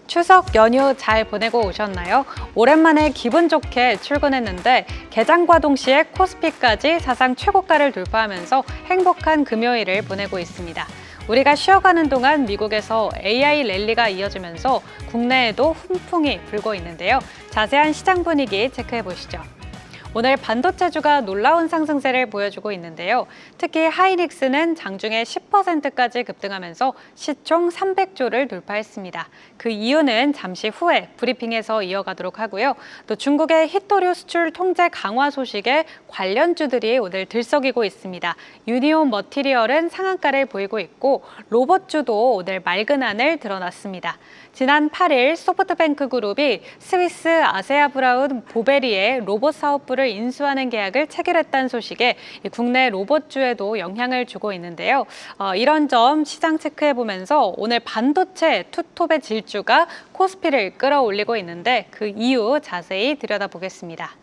추석 연휴 잘 보내고 오셨나요? 오랜만에 기분 좋게 출근했는데 개장과 동시에 코스피까지 사상 최고가를 돌파하면서 행복한 금요일을 보내고 있습니다. 우리가 쉬어가는 동안 미국에서 AI 랠리가 이어지면서 국내에도 훈풍이 불고 있는데요. 자세한 시장 분위기 체크해 보시죠. 오늘 반도체주가 놀라운 상승세를 보여주고 있는데요. 특히 하이닉스는 장중에 10%까지 급등하면서 시총 300조를 돌파했습니다. 그 이유는 잠시 후에 브리핑에서 이어가도록 하고요. 또 중국의 히토류 수출 통제 강화 소식에 관련주들이 오늘 들썩이고 있습니다. 유니온 머티리얼은 상한가를 보이고 있고 로봇주도 오늘 맑은 하늘 드러났습니다. 지난 8일 소프트뱅크 그룹이 스위스 아세아 브라운 보베리의 로봇 사업부를 인수하는 계약을 체결했다는 소식에 국내 로봇주에도 영향을 주고 있는데요. 이런 점 시장 체크해보면서 오늘 반도체 투톱의 질주가 코스피를 끌어올리고 있는데 그 이유 자세히 들여다보겠습니다.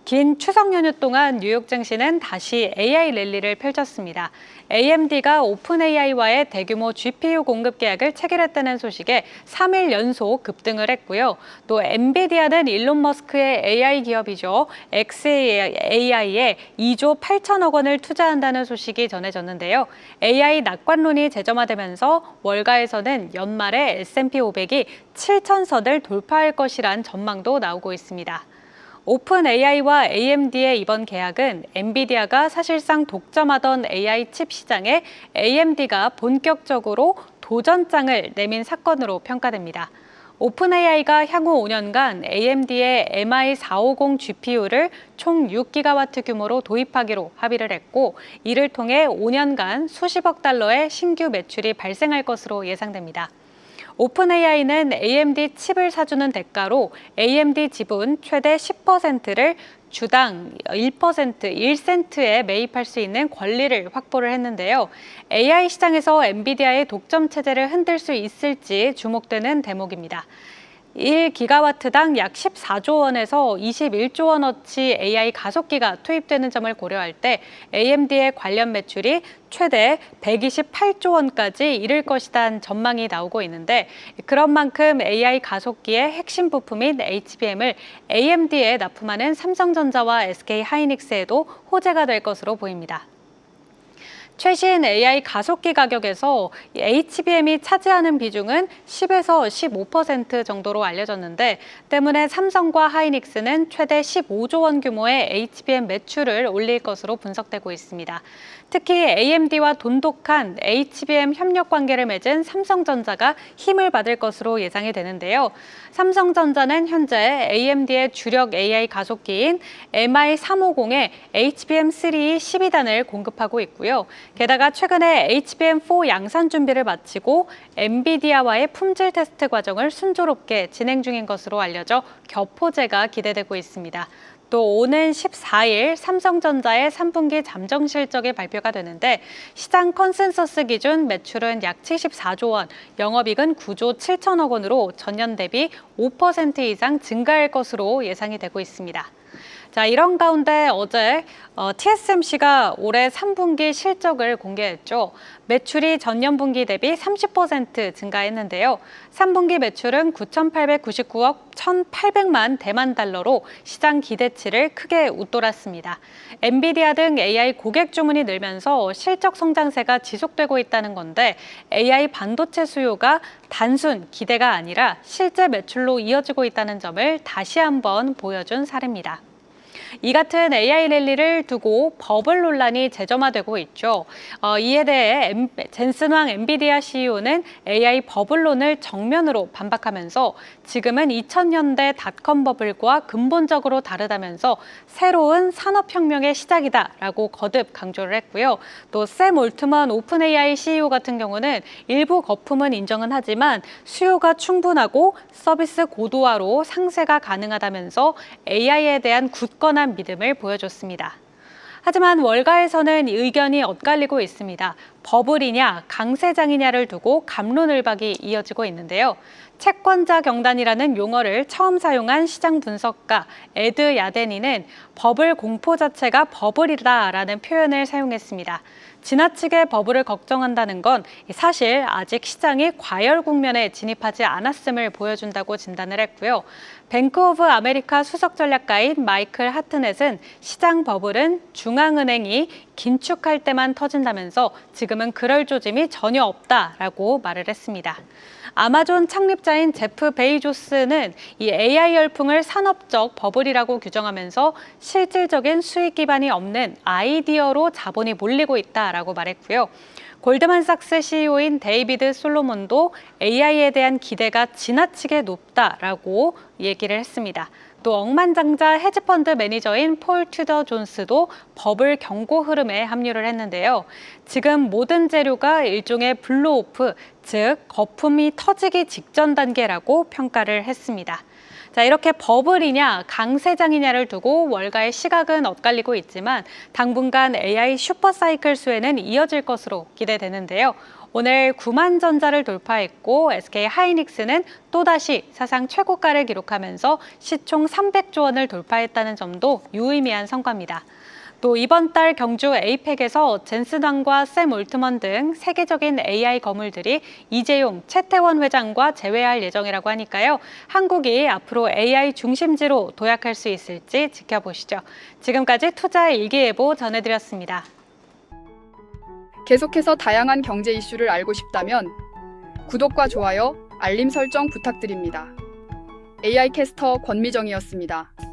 긴 추석 연휴 동안 뉴욕 증시는 다시 AI 랠리를 펼쳤습니다. AMD가 오픈AI와의 대규모 GPU 공급 계약을 체결했다는 소식에 3일 연속 급등을 했고요. 또 엔비디아는 일론 머스크의 AI 기업이죠. xAI에 2조 8천억 원을 투자한다는 소식이 전해졌는데요. AI 낙관론이 재점화되면서 월가에서는 연말에 S&P 500이 7,000선을 돌파할 것이란 전망도 나오고 있습니다. 오픈AI와 AMD의 이번 계약은 엔비디아가 사실상 독점하던 AI 칩 시장에 AMD가 본격적으로 도전장을 내민 사건으로 평가됩니다. 오픈AI가 향후 5년간 AMD의 MI450 GPU를 총 6기가와트 규모로 도입하기로 합의를 했고, 이를 통해 5년간 수십억 달러의 신규 매출이 발생할 것으로 예상됩니다. 오픈AI는 AMD 칩을 사주는 대가로 AMD 지분 최대 10%를 주당 1%, 1센트에 매입할 수 있는 권리를 확보를 했는데요. AI 시장에서 엔비디아의 독점 체제를 흔들 수 있을지 주목되는 대목입니다. 1기가와트당 약 14조 원에서 21조 원어치 AI 가속기가 투입되는 점을 고려할 때 AMD의 관련 매출이 최대 128조 원까지 이를 것이라는 전망이 나오고 있는데, 그런 만큼 AI 가속기의 핵심 부품인 HBM을 AMD에 납품하는 삼성전자와 SK하이닉스에도 호재가 될 것으로 보입니다. 최신 AI 가속기 가격에서 HBM이 차지하는 비중은 10에서 15% 정도로 알려졌는데, 때문에 삼성과 하이닉스는 최대 15조 원 규모의 HBM 매출을 올릴 것으로 분석되고 있습니다. 특히 AMD와 돈독한 HBM 협력 관계를 맺은 삼성전자가 힘을 받을 것으로 예상이 되는데요. 삼성전자는 현재 AMD의 주력 AI 가속기인 MI350에 HBM3 12단을 공급하고 있고요. 게다가 최근에 HBM4 양산 준비를 마치고 엔비디아와의 품질 테스트 과정을 순조롭게 진행 중인 것으로 알려져 겹호재가 기대되고 있습니다. 또 오는 14일 삼성전자의 3분기 잠정 실적이 발표가 되는데, 시장 컨센서스 기준 매출은 약 74조 원, 영업이익은 9조 7천억 원으로 전년 대비 5% 이상 증가할 것으로 예상이 되고 있습니다. 자, 이런 가운데 어제 TSMC가 올해 3분기 실적을 공개했죠. 매출이 전년 분기 대비 30% 증가했는데요. 3분기 매출은 9,899억 1,800만 대만 달러로 시장 기대치를 크게 웃돌았습니다. 엔비디아 등 AI 고객 주문이 늘면서 실적 성장세가 지속되고 있다는 건데, AI 반도체 수요가 단순 기대가 아니라 실제 매출로 이어지고 있다는 점을 다시 한번 보여준 사례입니다. 이 같은 AI 랠리를 두고 버블 논란이 재점화되고 있죠. 이에 대해 젠슨 황 엔비디아 CEO는 AI 버블론을 정면으로 반박하면서 지금은 2000년대 닷컴 버블과 근본적으로 다르다면서 새로운 산업혁명의 시작이다라고 거듭 강조를 했고요. 또 샘 올트먼 오픈AI CEO 같은 경우는 일부 거품은 인정은 하지만 수요가 충분하고 서비스 고도화로 상세가 가능하다면서 AI에 대한 굳건한 믿음을 보여줬습니다. 하지만 월가에서는 의견이 엇갈리고 있습니다. 버블이냐 강세장이냐를 두고 갑론을박이 이어지고 있는데요. 채권자 경단이라는 용어를 처음 사용한 시장 분석가 에드 야데니는 버블 공포 자체가 버블이다라는 표현을 사용했습니다. 지나치게 버블을 걱정한다는 건 사실 아직 시장이 과열 국면에 진입하지 않았음을 보여준다고 진단을 했고요. 뱅크 오브 아메리카 수석 전략가인 마이클 하트넷은 시장 버블은 중앙은행이 긴축할 때만 터진다면서 지금은 그럴 조짐이 전혀 없다라고 말을 했습니다. 아마존 창립자인 제프 베이조스는 이 AI 열풍을 산업적 버블이라고 규정하면서 실질적인 수익 기반이 없는 아이디어로 자본이 몰리고 있다라고 말했고요. 골드만삭스 CEO인 데이비드 솔로몬도 AI에 대한 기대가 지나치게 높다라고 얘기를 했습니다. 또 억만장자 헤지펀드 매니저인 폴 튜더 존스도 버블 경고 흐름에 합류를 했는데요. 지금 모든 재료가 일종의 블로오프, 즉 거품이 터지기 직전 단계라고 평가를 했습니다. 자, 이렇게 버블이냐 강세장이냐를 두고 월가의 시각은 엇갈리고 있지만 당분간 AI 슈퍼사이클 수혜는 이어질 것으로 기대되는데요. 오늘 9만 전자를 돌파했고 SK 하이닉스는 또다시 사상 최고가를 기록하면서 시총 300조 원을 돌파했다는 점도 유의미한 성과입니다. 또 이번 달 경주 에이펙에서 젠슨왕과 샘 올트먼 등 세계적인 AI 거물들이 이재용, 최태원 회장과 재회할 예정이라고 하니까요. 한국이 앞으로 AI 중심지로 도약할 수 있을지 지켜보시죠. 지금까지 투자 일기예보 전해드렸습니다. 계속해서 다양한 경제 이슈를 알고 싶다면 구독과 좋아요, 알림 설정 부탁드립니다. AI 캐스터 권미정이었습니다.